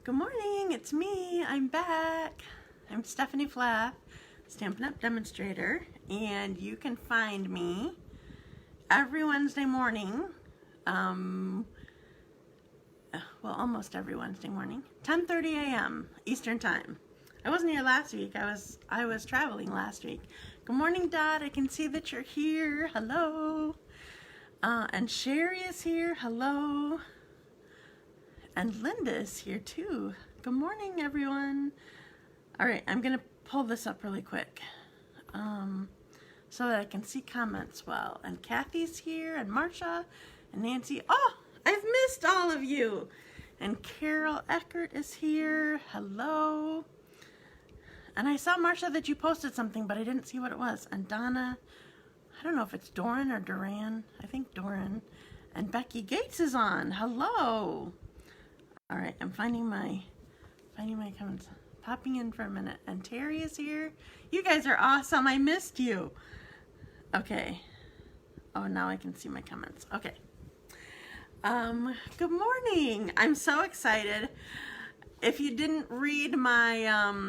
Good morning, it's me. I'm back. I'm Stephanie Flath, Stampin' Up! Demonstrator, and you can find me every Wednesday morning, well, almost every Wednesday morning, 10:30 a.m. Eastern Time. I wasn't here last week. I was traveling last week. Good morning, Dot. I can see that you're here. Hello. And Sherry is here. Hello. And Linda is here too. Good morning, everyone. All right, I'm gonna pull this up really quick so that I can see comments well. And Kathy's here, and Marcia, and Nancy. Oh, I've missed all of you. And Carol Eckert is here. Hello. And I saw, Marcia, that you posted something, but I didn't see what it was. And Donna, I don't know if it's Doran or Duran. I think Doran. And Becky Gates is on. Hello. All right, I'm finding my comments. Popping in for a minute. And Terry is here. You guys are awesome. I missed you. Okay. Oh, now I can see my comments. Okay. Good morning. I'm so excited. If you didn't read my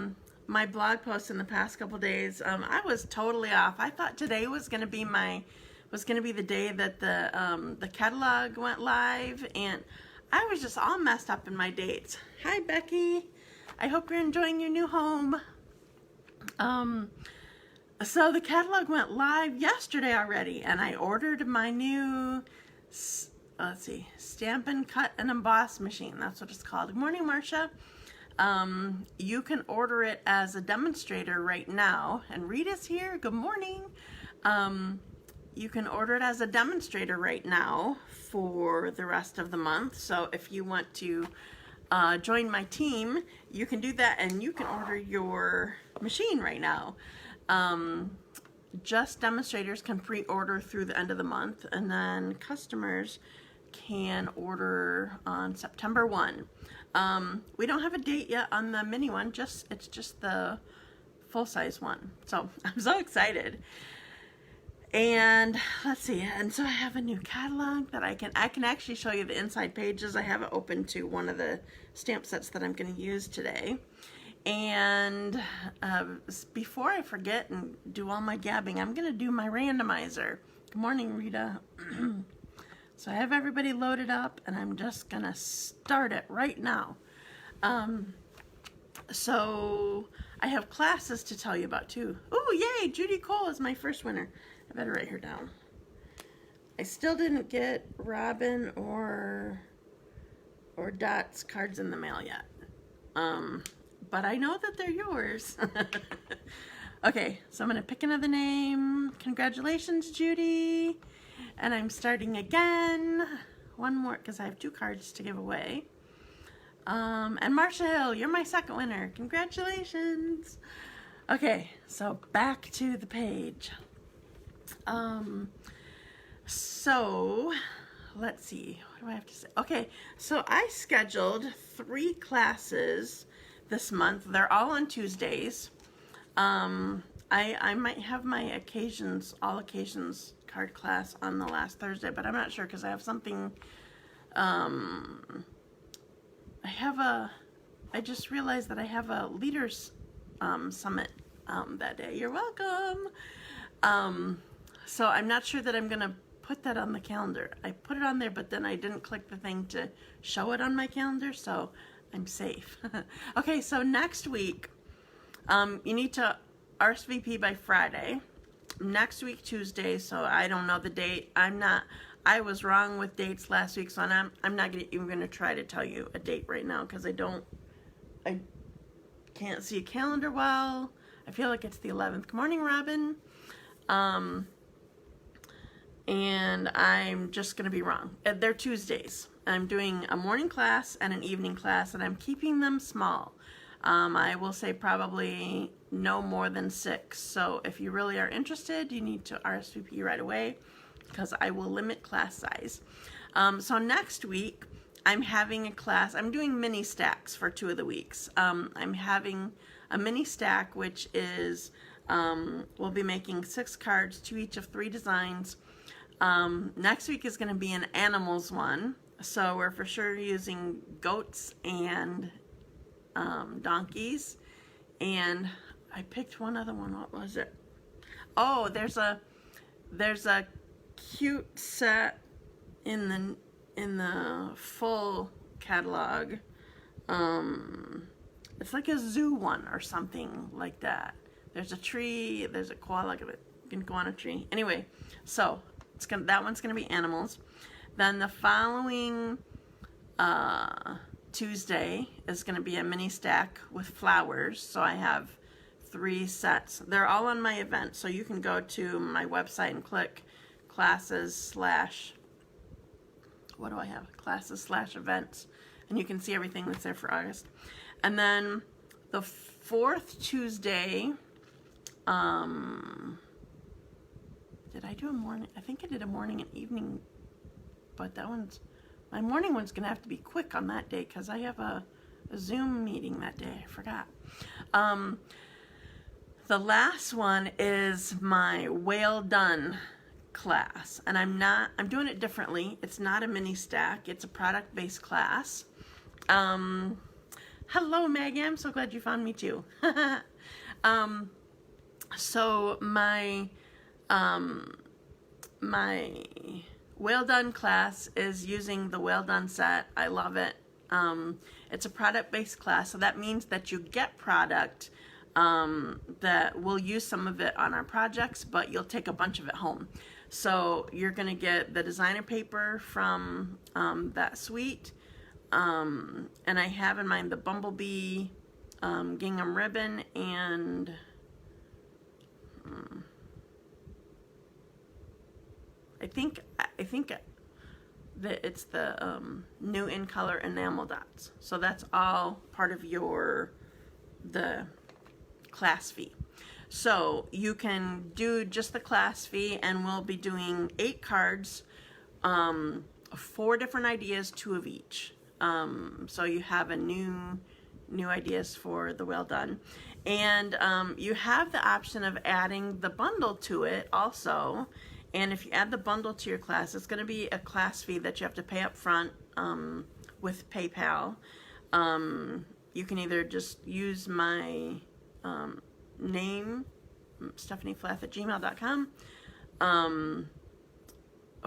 my blog post in the past couple days, I was totally off. I thought today was going to be the day that the catalog went live, and I was just all messed up in my dates. Hi, Becky. I hope you're enjoying your new home. So the catalog went live yesterday already, and I ordered my new, let's see, Stampin' Cut and Emboss machine. That's what it's called. Good morning, Marcia. You can order it as a demonstrator right now. And Rita's here. Good morning. You can order it as a demonstrator right now for the rest of the month. So if you want to join my team, you can do that, and you can order your machine right now. Just demonstrators can pre-order through the end of the month, and then customers can order on September 1. We don't have a date yet on the mini one, it's just the full-size one. So I'm so excited. And let's see, and so I have a new catalog that I can actually show you the inside pages. I have it open to one of the stamp sets that I'm going to use today. And before I forget and do all my gabbing, I'm going to do my randomizer. Good morning, Rita. So I have everybody loaded up, and I'm just going to start it right now. So I have classes to tell you about too. Oh, yay, Judy Cole is my first winner. I better write her down. I still didn't get Robin or Dot's cards in the mail yet. But I know that they're yours. Okay, so I'm going to pick another name. Congratulations, Judy. And I'm starting again. One more, because I have 2 cards to give away. And Marcia Hill, you're my second winner. Congratulations. Okay, so back to the page. So let's see, what do I have to say? Okay, so I scheduled 3 classes this month. They're all on Tuesdays. I might have my all occasions card class on the last Thursday, but I'm not sure, because I have something, I just realized that I have a leaders summit that day. You're welcome. So I'm not sure that I'm going to put that on the calendar. I put it on there, but then I didn't click the thing to show it on my calendar, so I'm safe. Okay, so next week, you need to RSVP by Friday. Next week, Tuesday, so I don't know the date. I was wrong with dates last week, so I'm not even going to try to tell you a date right now, because I can't see a calendar well. I feel like it's the 11th. Good morning, Robin. And I'm just going to be wrong. They're Tuesdays. I'm doing a morning class and an evening class, and I'm keeping them small. I will say probably no more than 6. So if you really are interested, you need to RSVP right away, because I will limit class size. So next week, I'm having a class. I'm doing mini stacks for 2 of the weeks. I'm having a mini stack, which is, we'll be making 6 cards, 2 each of 3 designs. Next week is going to be an animals one, so we're for sure using goats and donkeys, and I picked one other one. What was it? Oh, there's a cute set in the full catalog. It's like a zoo one or something like that. There's a tree, there's a koala, you can go on a tree. Anyway, so that one's gonna be animals. Then the following Tuesday is gonna be a mini stack with flowers. So I have 3 sets. They're all on my event, so you can go to my website and click classes / what do I have? Classes / events, and you can see everything that's there for August. And then the 4th Tuesday, did I do a morning? I think I did a morning and evening, but my morning one's gonna have to be quick on that day because I have a Zoom meeting that day. I forgot. The last one is my Well Done class, and I'm doing it differently. It's not a mini stack, it's a product-based class. Hello Maggie, I'm so glad you found me too. So my Well Done class is using the Well Done set. I love it. It's a product-based class, so that means that you get product that we'll use some of it on our projects, but you'll take a bunch of it home. So you're gonna get the designer paper from that suite, and I have in mind the bumblebee gingham ribbon, and I think that it's the new in color enamel dots. So that's all part of the class fee. So you can do just the class fee, and we'll be doing 8 cards, 4 different ideas, 2 of each. So you have a new ideas for the Well Done, and you have the option of adding the bundle to it also. And if you add the bundle to your class, it's going to be a class fee that you have to pay up front with PayPal. You can either just use my name, stephanieflath@gmail.com,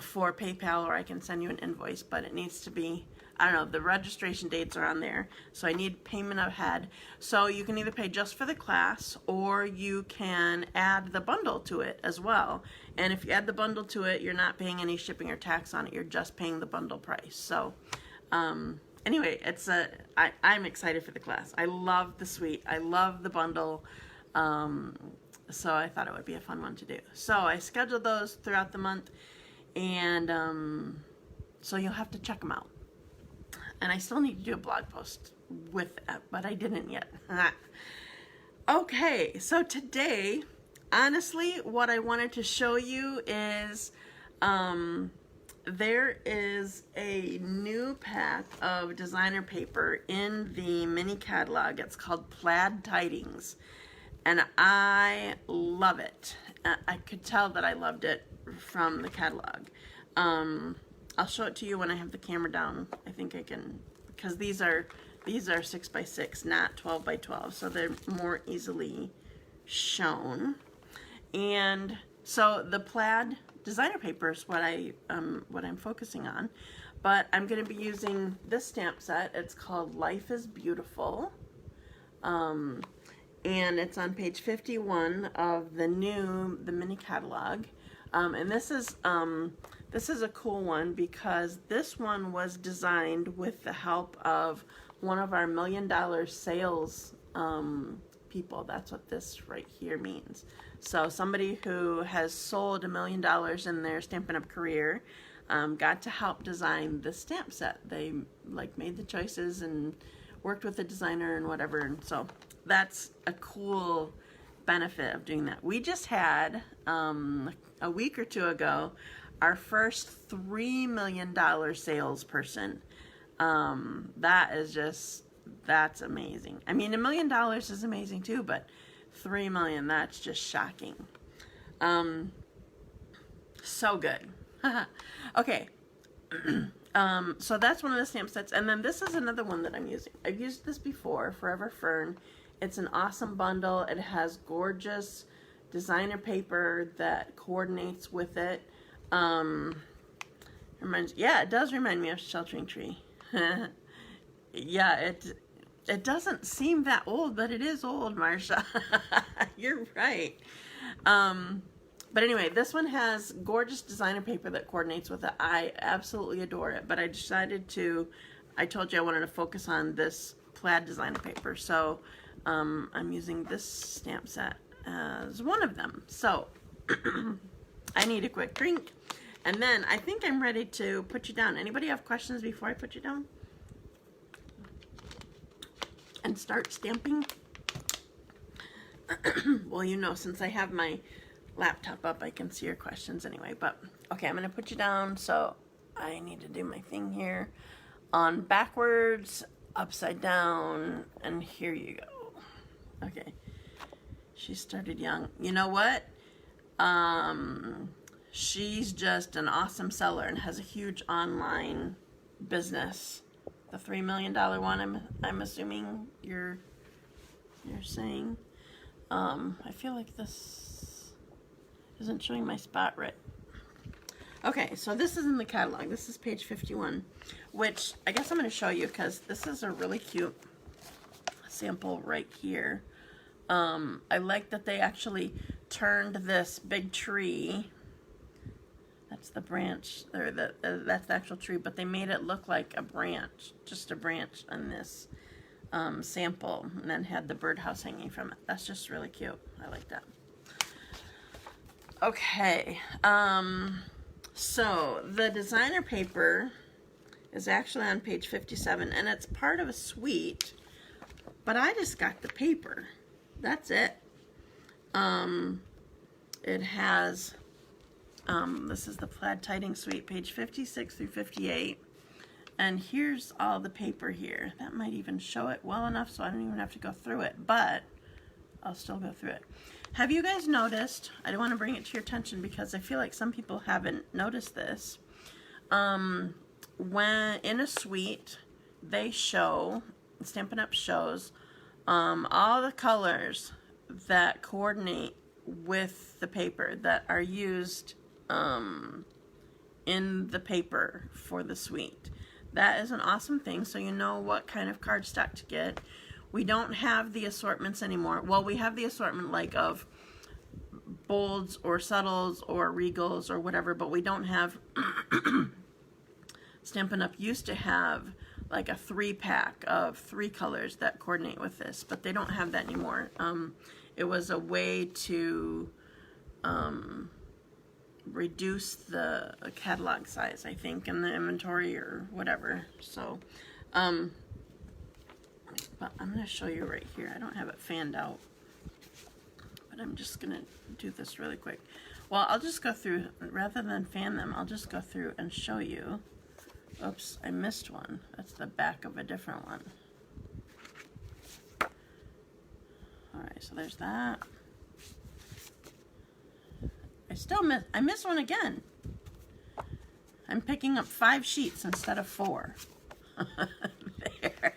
for PayPal, or I can send you an invoice, but it needs to be, I don't know, the registration dates are on there, so I need payment ahead. So you can either pay just for the class, or you can add the bundle to it as well. And if you add the bundle to it, you're not paying any shipping or tax on it, you're just paying the bundle price. So anyway, I'm excited for the class. I love the suite, I love the bundle, so I thought it would be a fun one to do. So I scheduled those throughout the month, and so you'll have to check them out. And I still need to do a blog post with that, but I didn't yet. Okay, so today, honestly, what I wanted to show you is there is a new pack of designer paper in the mini catalog. It's called Plaid Tidings, and I love it. I could tell that I loved it from the catalog. I'll show it to you when I have the camera down. I think I can, because these are 6x6, not 12x12, so they're more easily shown. And so the plaid designer paper is what I'm focusing on, but I'm going to be using this stamp set. It's called Life is Beautiful, and it's on page 51 of the mini catalog. And this is a cool one because this one was designed with the help of one of our $1 million sales people. That's what this right here means. So somebody who has sold $1 million in their Stampin' Up! Career got to help design the stamp set. They made the choices and worked with the designer and whatever, and so that's a cool benefit of doing that. We just had a week or 2 ago our first $3 million salesperson. That's amazing. I mean, $1 million is amazing too, but $3 million, that's just shocking. So good. Okay. So that's one of the stamp sets. And then this is another one that I'm using. I've used this before, Forever Fern. It's an awesome bundle. It has gorgeous designer paper that coordinates with it. Yeah, it does remind me of Sheltering Tree. Yeah, it doesn't seem that old, but it is old, Marcia. You're right. But anyway, this one has gorgeous designer paper that coordinates with it. I absolutely adore it, but I decided to, I told you I wanted to focus on this plaid designer paper, so I'm using this stamp set as one of them. So I need a quick drink, and then I think I'm ready to put you down. Anybody have questions before I put you down? And start stamping? Well, you know, since I have my laptop up, I can see your questions anyway. But okay, I'm gonna put you down, so I need to do my thing here on backwards, upside down, and here you go. Okay, she started young. You know what? She's just an awesome seller and has a huge online business. The $3 million one, I'm assuming you're saying. I feel like this isn't showing my spot right. Okay, so this is in the catalog. This is page 51, which I guess I'm going to show you because this is a really cute sample right here. I like that they actually turned this big tree. That's the branch, or that's the actual tree, but they made it look like a branch, just a branch on this sample, and then had the birdhouse hanging from it. That's just really cute. I like that. Okay, so the designer paper is actually on page 57, and it's part of a suite, but I just got the paper. That's it. It has, this is the Plaid Tidings suite, page 56 through 58. And here's all the paper here. That might even show it well enough so I don't even have to go through it, but I'll still go through it. Have you guys noticed, I don't want to bring it to your attention because I feel like some people haven't noticed this. When in a suite, they show, Stampin' Up! Shows all the colors that coordinate with the paper that are used in the paper for the suite. That is an awesome thing, so you know what kind of cardstock to get. We don't have the assortments anymore. Well, we have the assortment like of bolds or subtles or regals or whatever, but we don't have Stampin' Up! Used to have like a 3-pack of 3 colors that coordinate with this, but they don't have that anymore. It was a way to reduce the catalog size, I think, in the inventory or whatever. So, but I'm going to show you right here. I don't have it fanned out, but I'm just going to do this really quick. Well, I'll just go through, rather than fan them, I'll just go through and show you. Oops, I missed one. That's the back of a different one. Alright, so there's that. I missed one again. I'm picking up 5 sheets instead of 4. There.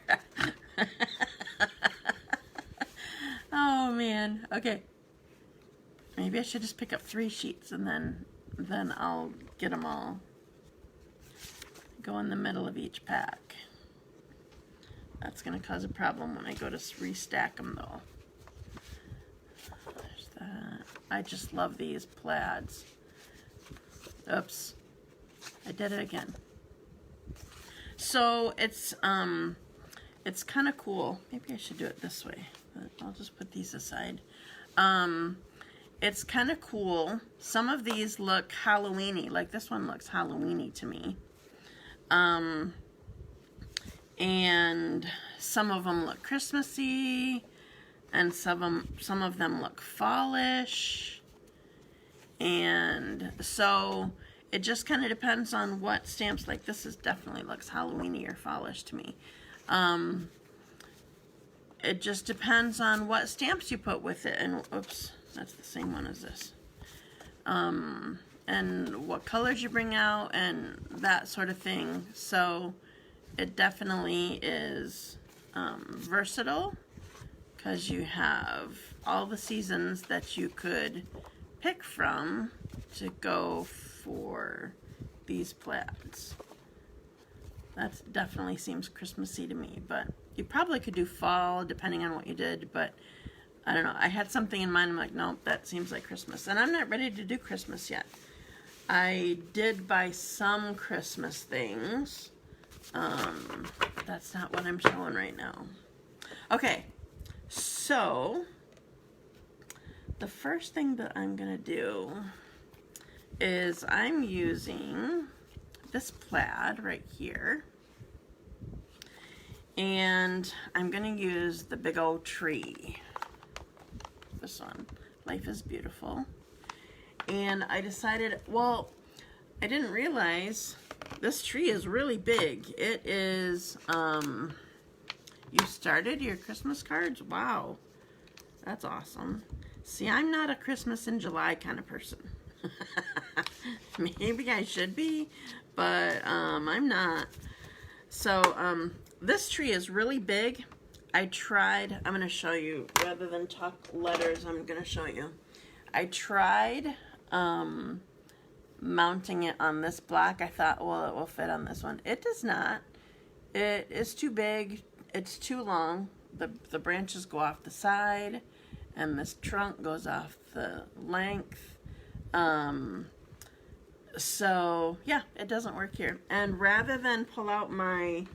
Oh man, okay. Maybe I should just pick up 3 sheets and then I'll get them all. Go in the middle of each pack. That's going to cause a problem when I go to restack them though. There's that. I just love these plaids. Oops. I did it again. So it's kind of cool. Maybe I should do it this way. But I'll just put these aside. It's kind of cool. Some of these look Halloween-y. Like this one looks Halloween-y to me. And some of them look Christmassy, and some of them look fallish, and so it just kind of depends on what stamps. Like this definitely looks Halloween-y or fallish to me. It just depends on what stamps you put with it, and oops, that's the same one as this. and what colors you bring out and that sort of thing. So it definitely is versatile, because you have all the seasons that you could pick from to go for these plaids. That definitely seems Christmassy to me, but you probably could do fall depending on what you did, but I don't know. I had something in mind. I'm like, nope, that seems like Christmas. And I'm not ready to do Christmas yet. I did buy some Christmas things. That's not what I'm showing right now. Okay, so the first thing that I'm going to do is I'm using this plaid right here. And I'm going to use the big old tree. This one, Life is Beautiful. And I decided, well, I didn't realize this tree is really big. It is, you started your Christmas cards? Wow, that's awesome. See, I'm not a Christmas in July kind of person. Maybe I should be, but I'm not. So this tree is really big. I tried, I'm going to show you, rather than talk letters, I'm going to show you. I tried mounting it on this block. I thought, well, it will fit on this one. It does not. It is too big. It's too long. The branches go off the side, and this trunk goes off the length. So, yeah, it doesn't work here. And rather than pull out my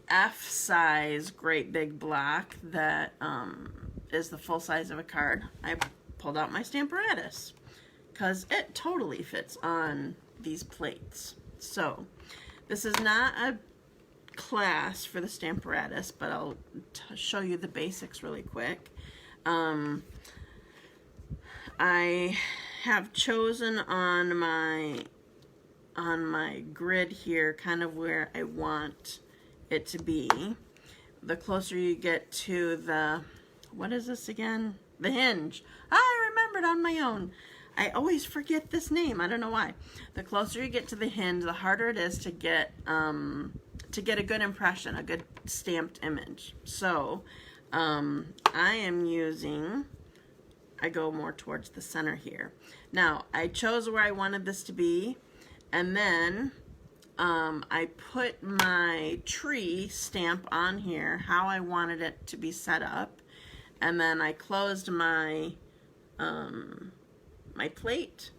F-size great big block that is the full size of a card, I pulled out my Stamparatus because it totally fits on these plates. So this is not a class for the Stamparatus, but I'll show you the basics really quick. I have chosen on my grid here kind of where I want it to be. The closer you get to the, what is this again? The hinge. I remembered on my own. I always forget this name. I don't know why. The closer you get to the hinge, the harder it is to get a good impression, a good stamped image. So I am using, I go more towards the center here. Now I chose where I wanted this to be, and then I put my tree stamp on here, how I wanted it to be set up, and then I closed my my plate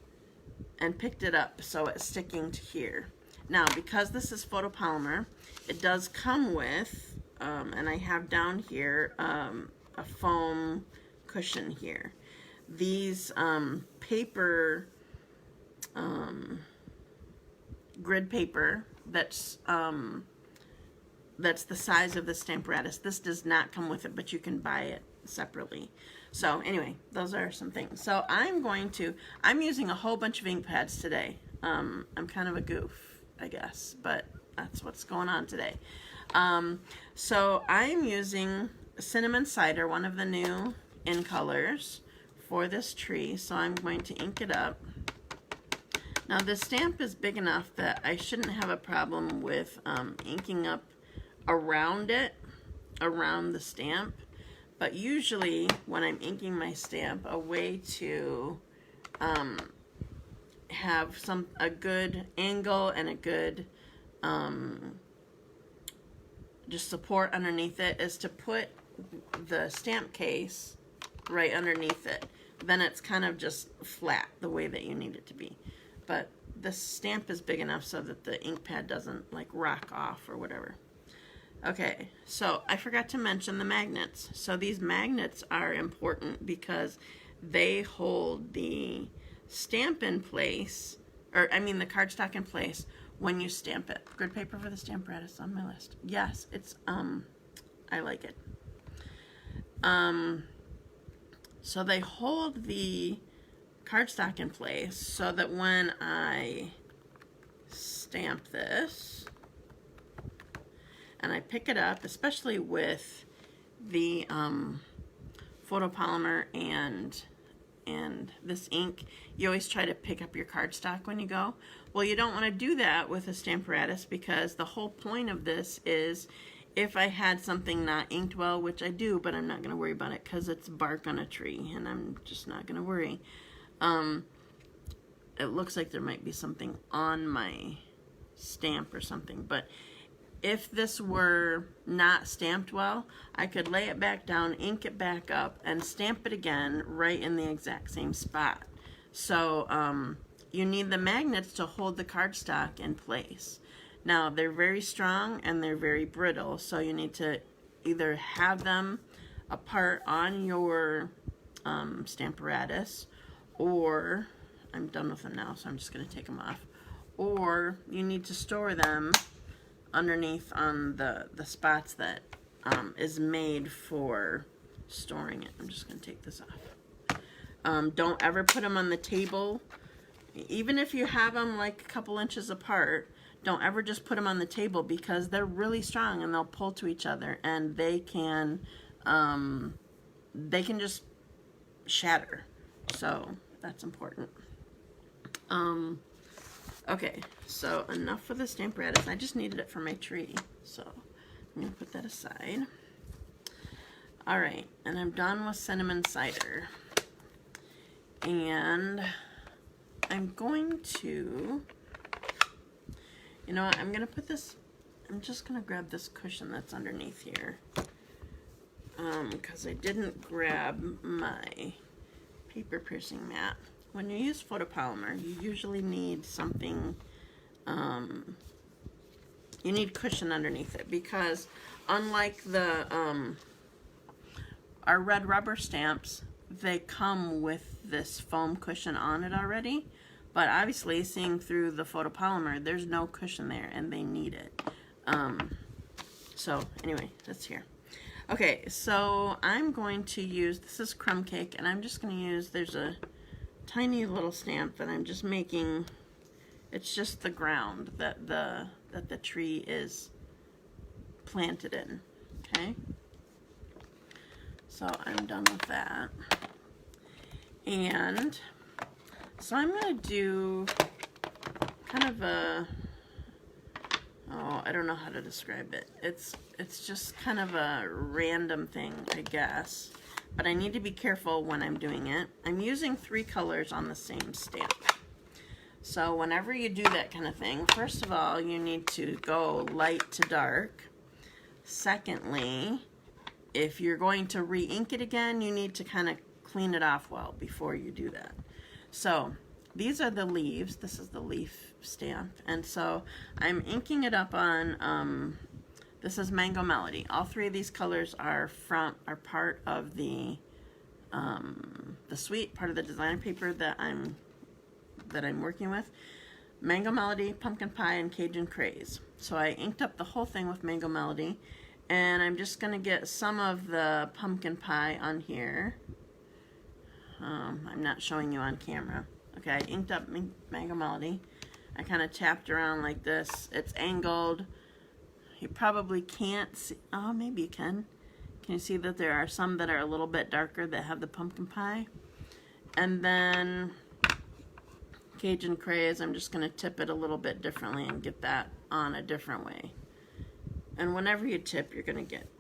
and picked it up so it's sticking to here. Now, because this is photopolymer, it does come with, and I have down here a foam cushion here. These paper, grid paper that's the size of the Stamparatus. This does not come with it, but you can buy it separately. So anyway, those are some things. So I'm using a whole bunch of ink pads today. I'm kind of a goof, I guess, but that's what's going on today. So I'm using Cinnamon Cider, one of the new in colors for this tree. So I'm going to ink it up. Now the stamp is big enough that I shouldn't have a problem with inking up around it, around the stamp. But usually when I'm inking my stamp, a way to have a good angle and a good just support underneath it is to put the stamp case right underneath it. Then it's kind of just flat the way that you need it to be. But the stamp is big enough so that the ink pad doesn't like rock off or whatever. Okay, so I forgot to mention the magnets. So these magnets are important because they hold the stamp in place, or I mean the cardstock in place when you stamp it. Grid paper for the Stamparatus on my list. Yes, it's I like it. So they hold the cardstock in place so that when I stamp this and I pick it up, especially with the photopolymer and and this ink, you always try to pick up your cardstock when you go. Well, you don't want to do that with a Stamparatus, because the whole point of this is if I had something not inked well, which I do, but I'm not going to worry about it because it's bark on a tree, and I'm just not going to worry. It looks like there might be something on my stamp or something, but if this were not stamped well, I could lay it back down, ink it back up, and stamp it again right in the exact same spot. So you need the magnets to hold the cardstock in place. Now, they're very strong and they're very brittle, so you need to either have them apart on your Stamparatus, or I'm done with them now, so I'm just going to take them off, or you need to store them underneath on the spots that is made for storing it. I'm just going to take this off. Don't ever put them on the table. Even if you have them like a couple inches apart, don't ever just put them on the table, because they're really strong and they'll pull to each other, and they can just shatter. So that's important. Okay, so enough for the Stamparatus. I just needed it for my tree, so I'm going to put that aside. Alright, and I'm done with cinnamon cider. And I'm going to, you know what, I'm going to put this, I'm just going to grab this cushion that's underneath here. Because I didn't grab my paper piercing mat. When you use photopolymer, you usually need something, you need cushion underneath it, because unlike the, our red rubber stamps, they come with this foam cushion on it already, but obviously seeing through the photopolymer, there's no cushion there, and they need it. So anyway, that's here. Okay, so I'm going to use, this is Crumb Cake, and I'm just going to use, there's a tiny little stamp that I'm just making. It's just the ground that the tree is planted in. Okay, so I'm done with that, and so I'm gonna do kind of a, oh, I don't know how to describe it. It's just kind of a random thing, I guess. But I need to be careful when I'm doing it. I'm using 3 colors on the same stamp. So whenever you do that kind of thing, first of all, you need to go light to dark. Secondly, if you're going to re-ink it again, you need to kind of clean it off well before you do that. So these are the leaves. This is the leaf stamp. And so I'm inking it up on, this is Mango Melody. All 3 of these colors are part of the suite, part of the designer paper that I'm working with. Mango Melody, Pumpkin Pie, and Cajun Craze. So I inked up the whole thing with Mango Melody, and I'm just gonna get some of the Pumpkin Pie on here. I'm not showing you on camera. Okay, I inked up Mango Melody. I kind of tapped around like this. It's angled. You probably can't see, oh, maybe you can. Can you see that there are some that are a little bit darker that have the pumpkin pie? And then Cajun Craze, I'm just going to tip it a little bit differently and get that on a different way. And whenever you tip, you're going to get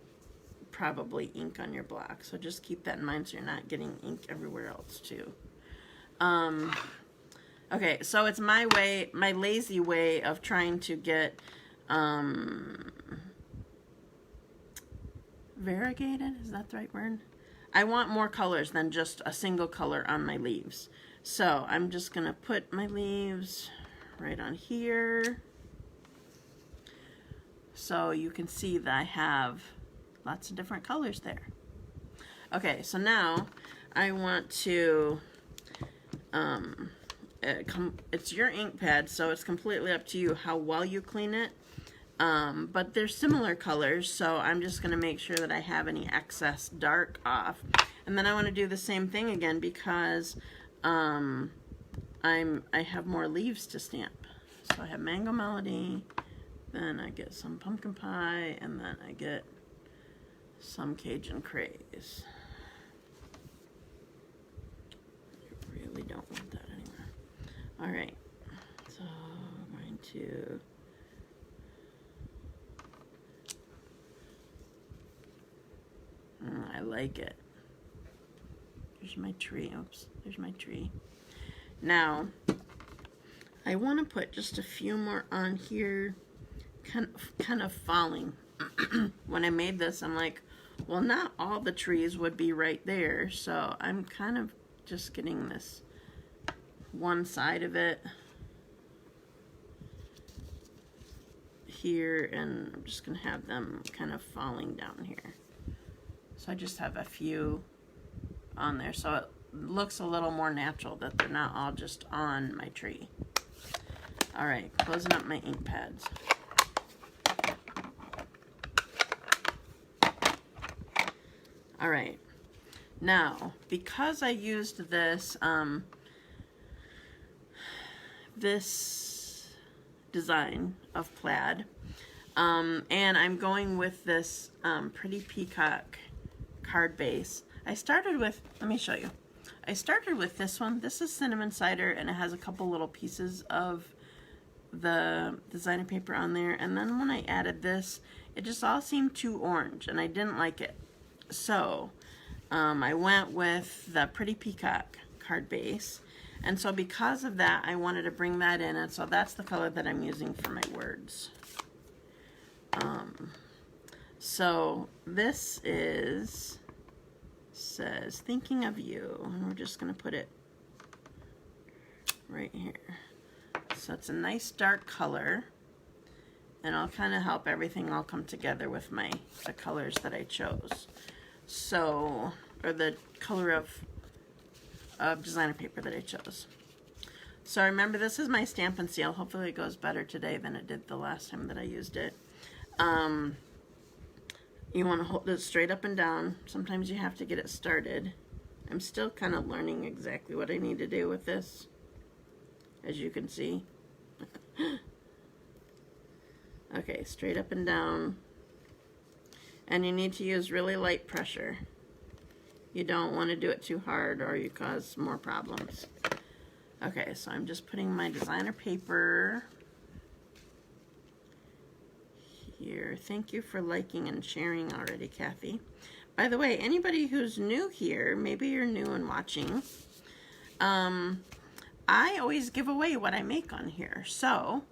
probably ink on your block. So just keep that in mind so you're not getting ink everywhere else too. Okay, so it's my way, my lazy way of trying to get variegated, is that the right word? I want more colors than just a single color on my leaves. So I'm just gonna put my leaves right on here so you can see that I have lots of different colors there. Okay, so now I want to it's your ink pad, so it's completely up to you how well you clean it. But they're similar colors, so I'm just going to make sure that I have any excess dark off. And then I want to do the same thing again because I have more leaves to stamp. So I have Mango Melody, then I get some Pumpkin Pie, and then I get some Cajun Craze. don't want that anymore. All right, so I'm going to I like it. There's my tree. Oops, there's my tree. Now, I want to put just a few more on here, kind of falling. When I made this, I'm like, well, not all the trees would be right there, so I'm kind of just getting this one side of it here, and I'm just going to have them kind of falling down here. So I just have a few on there, so it looks a little more natural that they're not all just on my tree. All right, closing up my ink pads. All right, now because I used this this design of plaid, and I'm going with this pretty peacock card base. I started with, let me show you. I started with this one. This is cinnamon cider, and it has a couple little pieces of the designer paper on there. And then when I added this, it just all seemed too orange, and I didn't like it. So I went with the pretty peacock card base. And so because of that, I wanted to bring that in, and so that's the color that I'm using for my words. So this says thinking of you, and we're just going to put it right here. So it's a nice dark color, and it'll kind of help everything all come together with the colors that I chose. So, or the color of designer paper that I chose. So remember, this is my stamp and seal. Hopefully it goes better today than it did the last time that I used it. You want to hold it straight up and down. Sometimes you have to get it started. I'm still kind of learning exactly what I need to do with this, as you can see. Okay, straight up and down. And you need to use really light pressure. You don't want to do it too hard or you cause more problems. Okay, so I'm just putting my designer paper here. Thank you for liking and sharing already, Kathy. By the way, anybody who's new here, maybe you're new and watching, I always give away what I make on here. So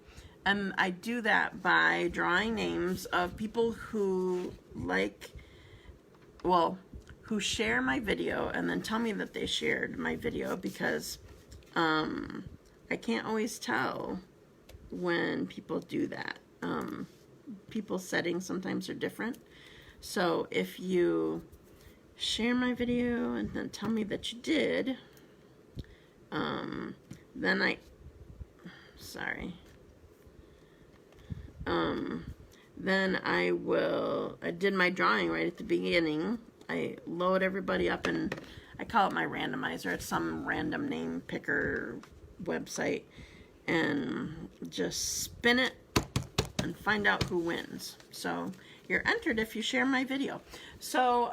I do that by drawing names of people who who share my video and then tell me that they shared my video, because I can't always tell when people do that. People's settings sometimes are different. So if you share my video and then tell me that you did, then then I did my drawing right at the beginning. I load everybody up, and I call it my randomizer. It's some random name picker website, and just spin it and find out who wins. So you're entered if you share my video. So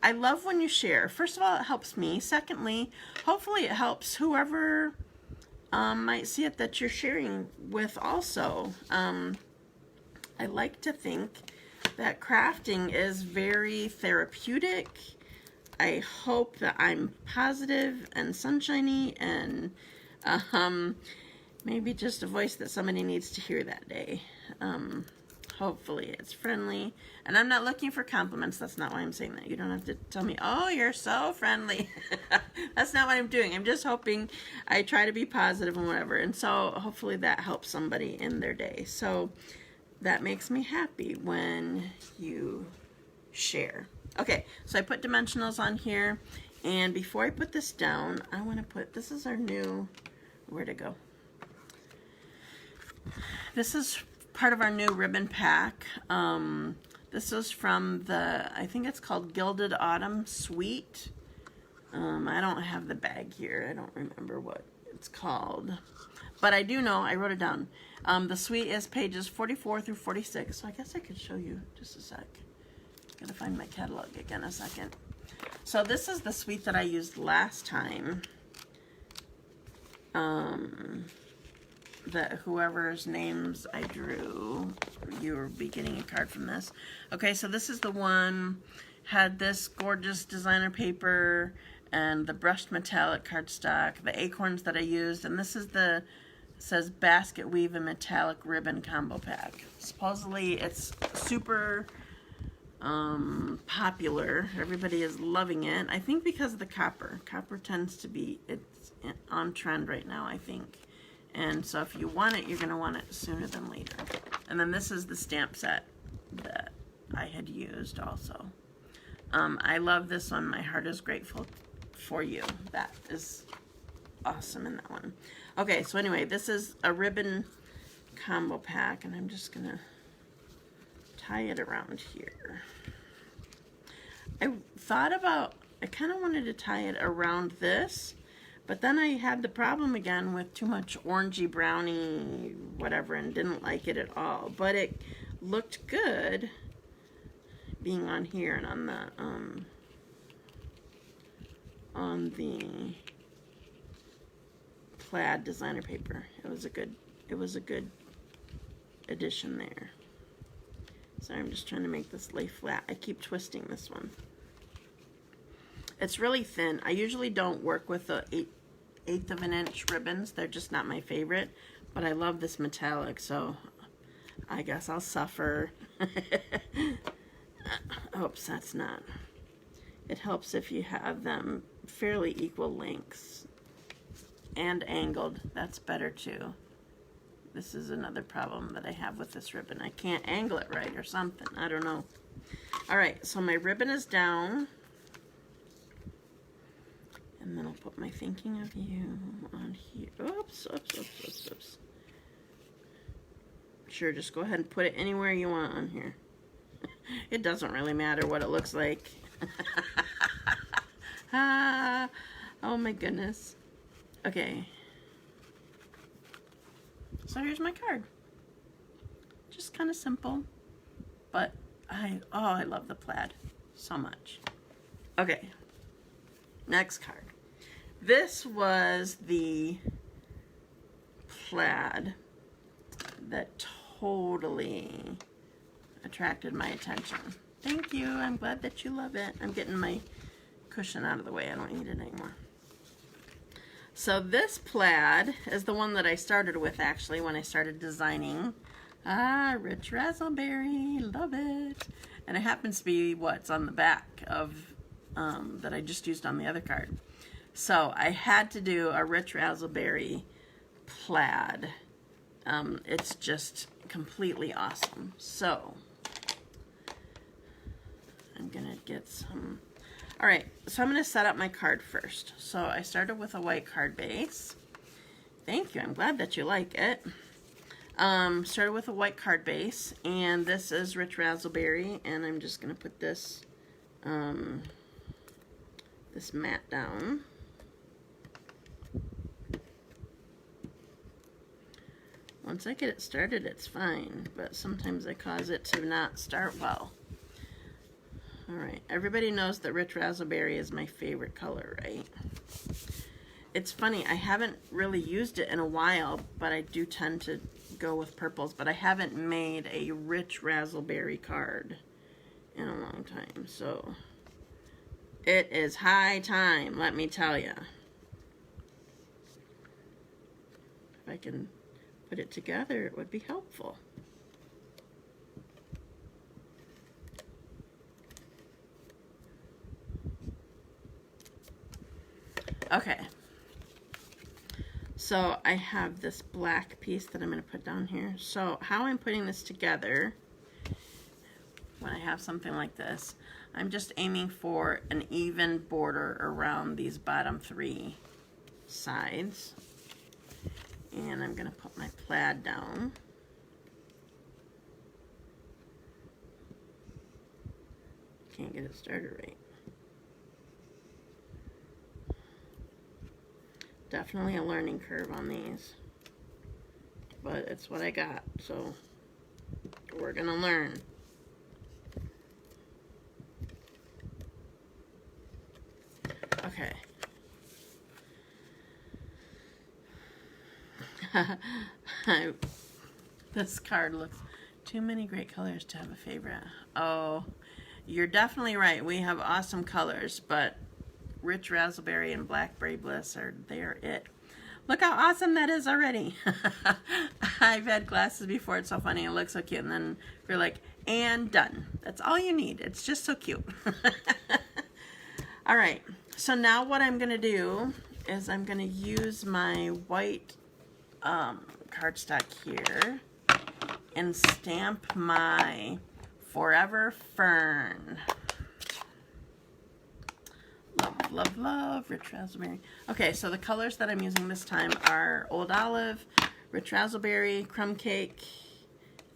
I love when you share. First of all, it helps me. Secondly, hopefully it helps whoever might see it that you're sharing with also. I like to think that crafting is very therapeutic. I hope that I'm positive and sunshiny, and maybe just a voice that somebody needs to hear that day. Hopefully it's friendly, and I'm not looking for compliments. That's not why I'm saying that. You don't have to tell me, oh, you're so friendly. That's not what I'm doing. I'm just hoping I try to be positive and whatever, and so hopefully that helps somebody in their day. So that makes me happy when you share. Okay, so I put dimensionals on here, and before I put this down, I want to put, this is our new, where to go? This is part of our new ribbon pack. This is from the, I think it's called Gilded Autumn Sweet. I don't have the bag here. I don't remember what it's called, but I do know, I wrote it down. The suite is pages 44 through 46, so I guess I could show you just a sec. Gotta find my catalog again a second. So this is the suite that I used last time, that whoever's names I drew, you will be getting a card from this. Okay, so this is the one, had this gorgeous designer paper and the brushed metallic cardstock, the acorns that I used, and this is the, says basket weave and metallic ribbon combo pack. Supposedly it's super popular. Everybody is loving it. I think because of the copper. Copper tends to be, it's on trend right now, I think. And so if you want it, you're going to want it sooner than later. And then this is the stamp set that I had used also. I love this one. My heart is grateful for you. That is awesome in that one. Okay, so anyway, this is a ribbon combo pack, and I'm just going to tie it around here. I thought about, I kind of wanted to tie it around this, but then I had the problem again with too much orangey brownie whatever and didn't like it at all. But it looked good being on here and on the plaid designer paper. It was a good addition there. Sorry, I'm just trying to make this lay flat. I keep twisting this one. It's really thin. I usually don't work with the 1/8 of an inch ribbons. They're just not my favorite, but I love this metallic, so I guess I'll suffer. Oops, that's not. It helps if you have them fairly equal lengths and angled. That's better too. This is another problem that I have with this ribbon. I can't angle it right or something. I don't know. All right, so my ribbon is down. And then I'll put my thinking of you on here. Oops, oops, oops, oops, oops. Sure, just go ahead and put it anywhere you want on here. It doesn't really matter what it looks like. Ah, oh my goodness. Okay. So here's my card. Just kind of simple, but I love the plaid so much. Okay. Next card. This was the plaid that totally attracted my attention. Thank you. I'm glad that you love it. I'm getting my cushion out of the way. I don't need it anymore. So this plaid is the one that I started with actually when I started designing. Ah, Rich Razzleberry. Love it. And it happens to be what's on the back of that I just used on the other card. So I had to do a Rich Razzleberry plaid. It's just completely awesome. So I'm gonna get some. All right, so I'm gonna set up my card first. So I started with a white card base. Thank you, I'm glad that you like it. Started with a white card base, and this is Rich Razzleberry, and I'm just gonna put this this mat down. Once I get it started, it's fine, but sometimes I cause it to not start well. All right, everybody knows that Rich Razzleberry is my favorite color, right? It's funny, I haven't really used it in a while, but I do tend to go with purples, but I haven't made a Rich Razzleberry card in a long time, so it is high time, let me tell you. If I can put it together, it would be helpful. Okay, so I have this black piece that I'm going to put down here. So how I'm putting this together, when I have something like this, I'm just aiming for an even border around these bottom 3 sides. And I'm going to put my plaid down. Can't get it started right. Definitely a learning curve on these, but it's what I got, so we're gonna learn. Okay. This card looks too many great colors to have a favorite. Oh, you're definitely right. We have awesome colors, but Rich Razzleberry and Blackberry Bliss they're it. Look how awesome that is already. I've had glasses before. It's so funny. It looks so cute. And then you're like, and done. That's all you need. It's just so cute. All right. So now what I'm going to do is I'm going to use my white cardstock here and stamp my Forever Fern. Love, love, love, Rich Razzleberry. Okay, so the colors that I'm using this time are Old Olive, Rich Razzleberry, Crumb Cake,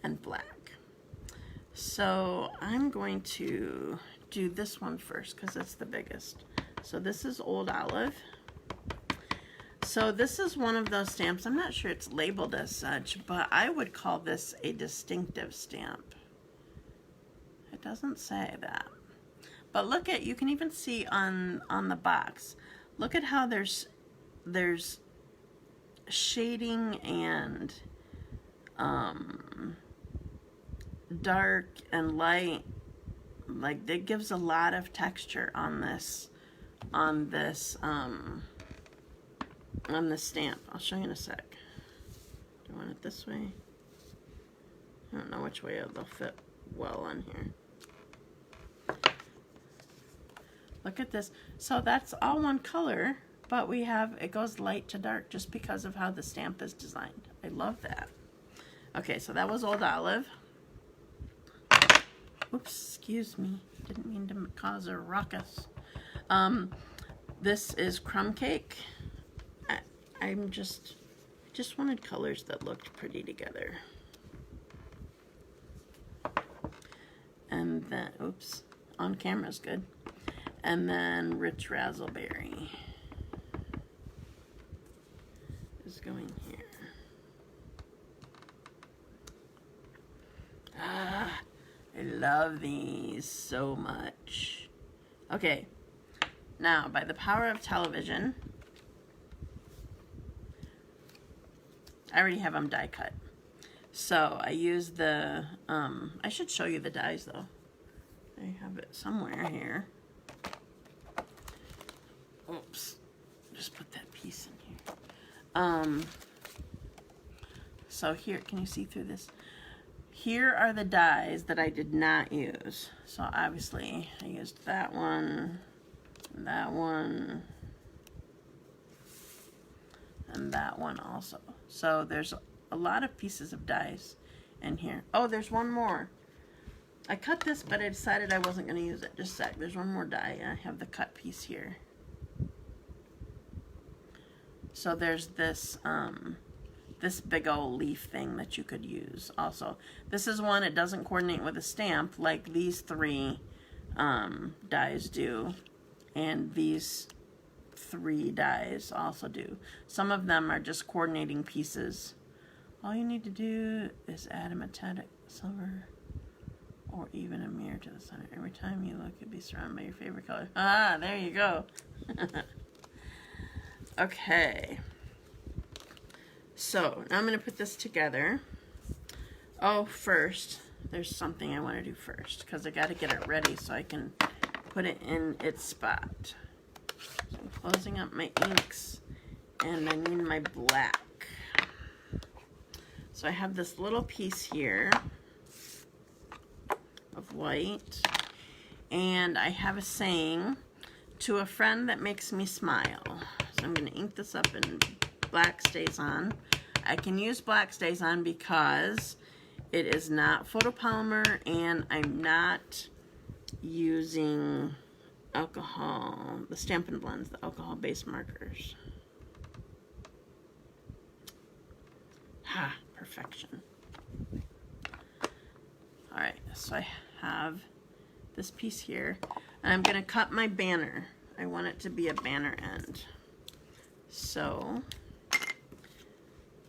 and Black. So I'm going to do this one first because it's the biggest. So this is Old Olive. So this is one of those stamps. I'm not sure it's labeled as such, but I would call this a distinctive stamp. It doesn't say that. But look at, you can even see on the box, look at how there's shading and dark and light. Like, that gives a lot of texture on this stamp. I'll show you in a sec. Do you want it this way? I don't know which way they'll fit well on here. Look at this. So that's all one color, but we have, it goes light to dark just because of how the stamp is designed. I love that. Okay, so that was Old Olive. Oops, excuse me. Didn't mean to cause a ruckus. This is Crumb Cake. I just wanted colors that looked pretty together. And then, oops, on camera's good. And then Rich Razzleberry is going here. Ah, I love these so much. Okay, now by the power of television, I already have them die cut. So I use the, I should show you the dies though. I have it somewhere here. Oops, just put that piece in here. So here, can you see through this? Here are the dies that I did not use. So obviously I used that one, and that one also. So there's a lot of pieces of dies in here. Oh, there's one more. I cut this, but I decided I wasn't going to use it. Just a sec. There's one more die. I have the cut piece here. So there's this this big old leaf thing that you could use also. This is one, it doesn't coordinate with a stamp like these three dies do, and these three dies also do. Some of them are just coordinating pieces. All you need to do is add a metallic silver or even a mirror to the center. Every time you look, you'll be surrounded by your favorite color. Ah, there you go. Okay, so now I'm going to put this together. Oh, first, there's something I want to do first because I got to get it ready so I can put it in its spot. So I'm closing up my inks and I need my black. So I have this little piece here of white, and I have a saying, to a friend that makes me smile. So I'm going to ink this up and black stays on. I can use black stays on because it is not photopolymer and I'm not using alcohol, the Stampin' Blends, the alcohol-based markers. Ha, perfection. Alright, so I have this piece here. And I'm going to cut my banner. I want it to be a banner end. So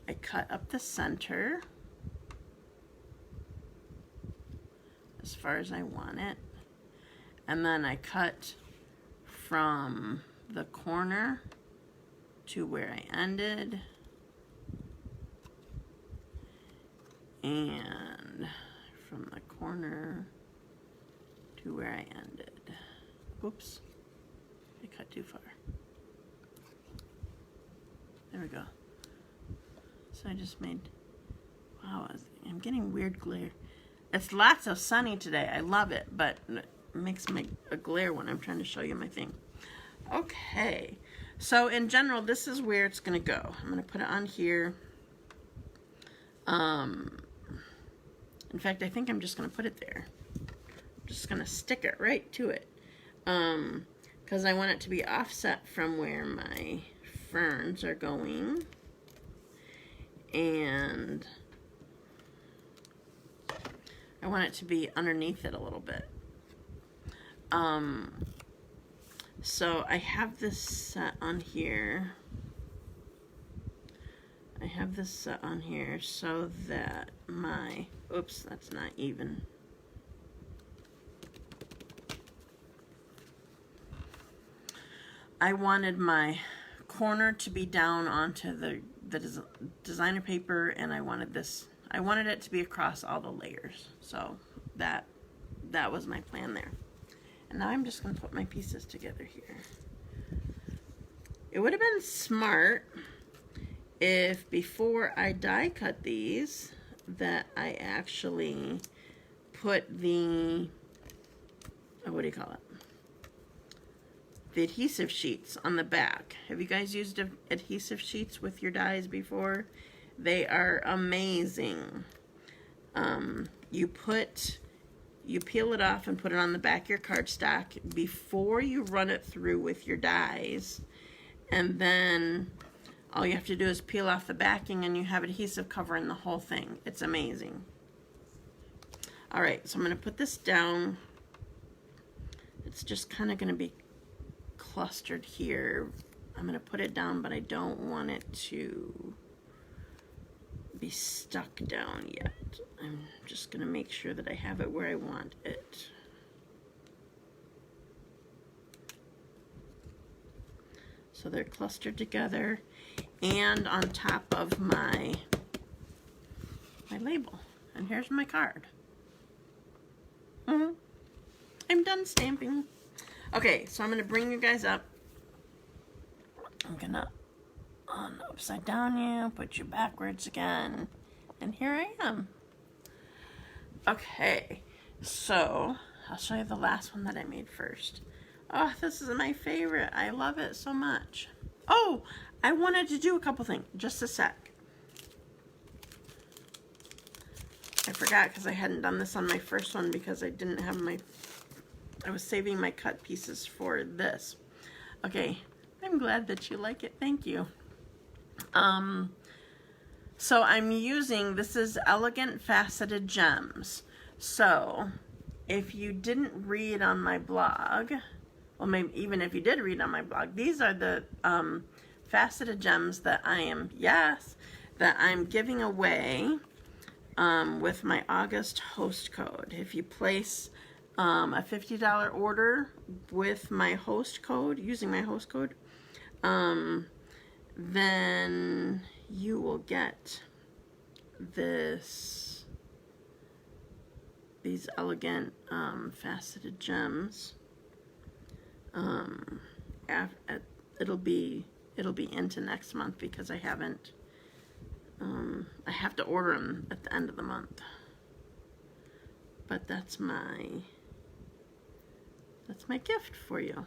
I cut up the center as far as I want it. And then I cut from the corner to where I ended. And from the corner to where I ended. Oops, I cut too far. There we go. So I just made, wow, I'm getting weird glare. It's lots of sunny today. I love it, but it makes a glare when I'm trying to show you my thing. Okay, so in general, this is where it's gonna go. I'm gonna put it on here. In fact, I think I'm just gonna put it there. I'm just gonna stick it right to it. Because I want it to be offset from where my ferns are going. And I want it to be underneath it a little bit. So I have this set on here. I have this set on here so that my, oops, that's not even. I wanted my corner to be down onto the designer paper, and I wanted it to be across all the layers. So that was my plan there. And now I'm just going to put my pieces together here. It would have been smart if before I die cut these that I actually put the, what do you call it? The adhesive sheets on the back. Have you guys used adhesive sheets with your dies before? They are amazing. You peel it off and put it on the back of your cardstock before you run it through with your dies, and then all you have to do is peel off the backing and you have adhesive covering the whole thing. It's amazing. Alright, so I'm going to put this down. It's just kind of going to be clustered here. I'm going to put it down, but I don't want it to be stuck down yet. I'm just going to make sure that I have it where I want it. So they're clustered together and on top of my label. And here's my card. I'm done stamping. Okay, so I'm going to bring you guys up. I'm going to upside down you, put you backwards again, and here I am. Okay, so I'll show you the last one that I made first. Oh, this is my favorite. I love it so much. Oh, I wanted to do a couple things. Just a sec. I forgot because I hadn't done this on my first one because I didn't have I was saving my cut pieces for this. Okay, I'm glad that you like it. Thank you. So I'm using, this is Elegant Faceted Gems. So if you didn't read on my blog, well, maybe even if you did read on my blog, these are the faceted gems that I'm giving away with my August host code. If you place a $50 order with my host code, using my host code, then you will get these elegant faceted gems. It'll be into next month because I haven't. I have to order them at the end of the month. But that's my gift for you.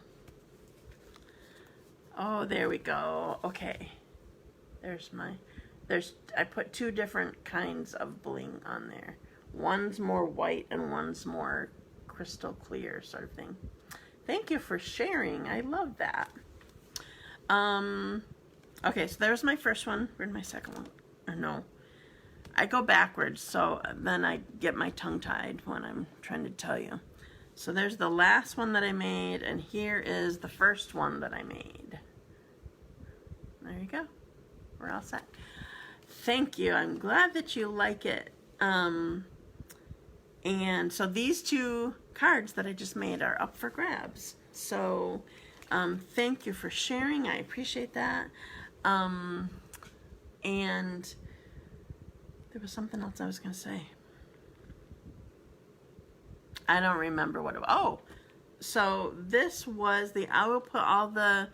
Oh, there we go. Okay. I put two different kinds of bling on there. One's more white and one's more crystal clear sort of thing. Thank you for sharing. I love that. Okay, so there's my first one. Where'd my second one? Or no. I go backwards, so then I get my tongue tied when I'm trying to tell you. So there's the last one that I made, and here is the first one that I made. There you go. We're all set. Thank you. I'm glad that you like it. And so these two cards that I just made are up for grabs. So thank you for sharing. I appreciate that. And There was something else I was going to say. I don't remember what it was. Oh, so this was I will put all the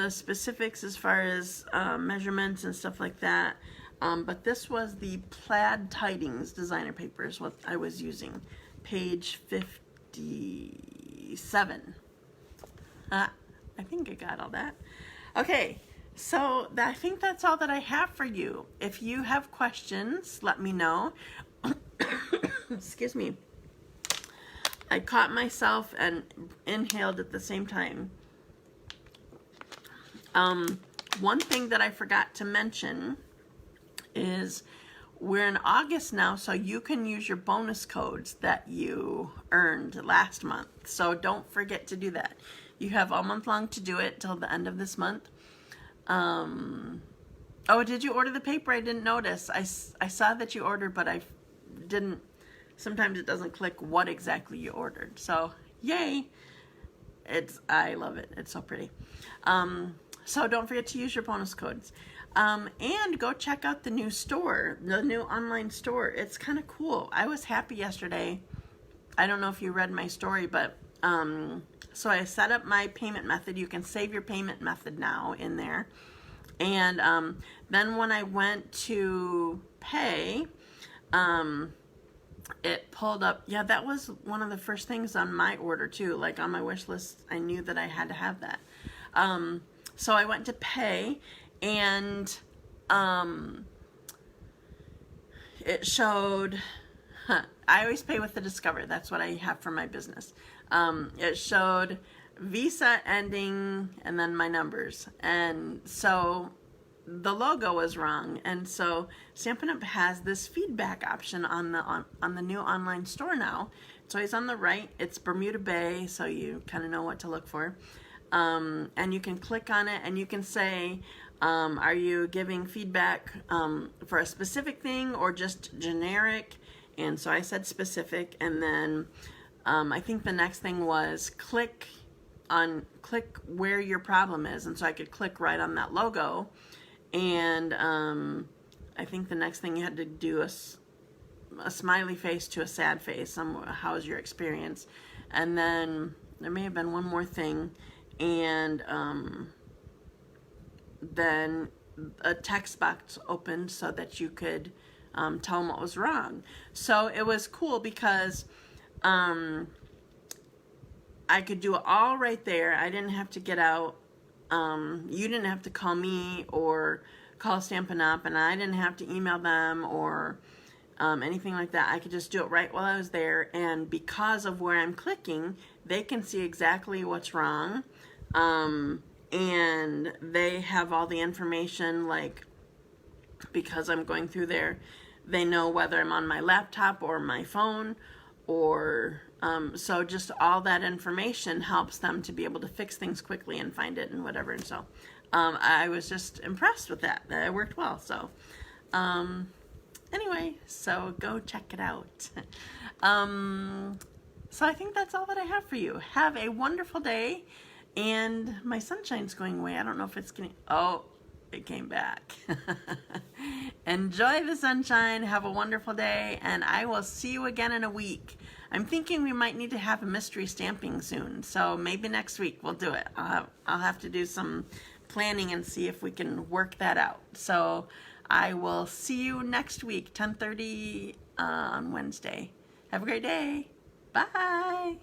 specifics as far as measurements and stuff like that. But this was the Plaid Tidings designer papers, what I was using. Page 57. I think I got all that. Okay, so I think that's all that I have for you. If you have questions, let me know. Excuse me. I caught myself and inhaled at the same time. One thing that I forgot to mention is we're in August now, so you can use your bonus codes that you earned last month. So don't forget to do that. You have all month long to do it till the end of this month. Oh, did you order the paper? I didn't notice. I saw that you ordered, but I didn't. Sometimes it doesn't click what exactly you ordered. So yay! I love it. It's so pretty. So don't forget to use your bonus codes. And go check out the new store, the new online store. It's kind of cool. I was happy yesterday. I don't know if you read my story, but so I set up my payment method. You can save your payment method now in there. And then when I went to pay, it pulled up. Yeah, that was one of the first things on my order too. Like on my wish list, I knew that I had to have that. So I went to pay, and it showed, I always pay with the Discover. That's what I have for my business. It showed Visa ending and then my numbers. And so the logo was wrong. And so Stampin' Up! Has this feedback option on the new online store now. It's always on the right. It's Bermuda Bay, so you kind of know what to look for. And you can click on it and you can say, are you giving feedback for a specific thing or just generic? And so I said specific, and then I think the next thing was click where your problem is. And so I could click right on that logo, and I think the next thing you had to do a smiley face to a sad face. How's your experience? And then there may have been one more thing, and then a text box opened so that you could tell them what was wrong. So it was cool because I could do it all right there. I didn't have to get out. You didn't have to call me or call Stampin' Up! And I didn't have to email them or anything like that. I could just do it right while I was there. And because of where I'm clicking, they can see exactly what's wrong. And they have all the information, like, because I'm going through there, they know whether I'm on my laptop or my phone, or so just all that information helps them to be able to fix things quickly and find it and whatever. And so I was just impressed with that it worked well. So anyway, so go check it out. So I think that's all that I have for you. Have a wonderful day. And my sunshine's going away. I don't know if it's getting... Oh, it came back. Enjoy the sunshine. Have a wonderful day. And I will see you again in a week. I'm thinking we might need to have a mystery stamping soon. So maybe next week we'll do it. I'll have to do some planning and see if we can work that out. So I will see you next week, 10:30 on Wednesday. Have a great day. Bye.